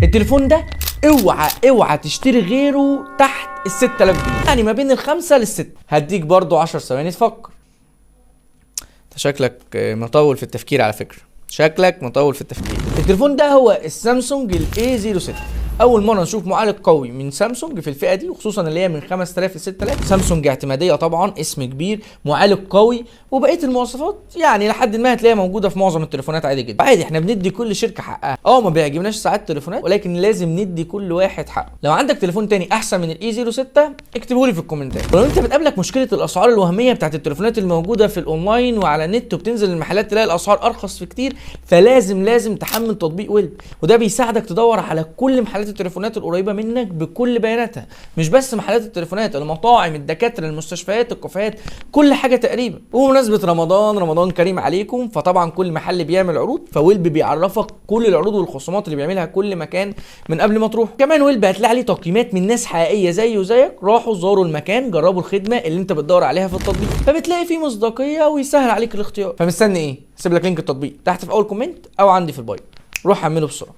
التليفون ده اوعى تشتري غيره تحت ال 6000 جنيه، يعني ما بين الخمسة للست. هديك برضو 10 ثواني تفكر. انت شكلك مطول في التفكير على فكرة، شكلك مطول في التفكير. التليفون ده هو السامسونج الاي 06. اول مره نشوف معالج قوي من سامسونج في الفئه دي، وخصوصا اللي هي من 5000 ل 6000. سامسونج اعتماديه طبعا، اسم كبير، معالج قوي، وبقيه المواصفات يعني لحد ما هتلاقيها موجوده في معظم التليفونات عادي جدا. عادي، احنا بندي كل شركه حقها. ما بيعجبناش ساعات تليفونات، ولكن لازم ندي كل واحد حقه. لو عندك تليفون تاني احسن من الاي 06 اكتبه لي في الكومنتات. ولو انت بتقابلك مشكله الاسعار الوهميه بتاعت التليفونات الموجوده في الاونلاين وعلى النت، وبتنزل المحلات تلاقي الاسعار ارخص في كتير، فلازم تحمل تطبيق ويلب، وده بيساعدك تدور على كل محلات التليفونات القريبه منك بكل بياناتها. مش بس محلات التليفونات، المطاعم، الدكاتره، المستشفيات، الكافيهات، كل حاجه تقريبا. وبمناسبه رمضان كريم عليكم، فطبعا كل محل بيعمل عروض، فويلب بيعرفك كل العروض والخصومات اللي بيعملها كل مكان من قبل ما تروح. كمان ويلب هتلاقي عليه تقييمات من ناس حقيقيه زي وزيك، راحوا زاروا المكان، جربوا الخدمه اللي انت بتدور عليها في التطبيق، فبتلاقي فيه مصداقيه ويسهل عليك الاختيار. فمستني ايه؟ سيب لك لينك التطبيق تحت في اول كومنت او عندي في البايو، روح حمله بسرعه.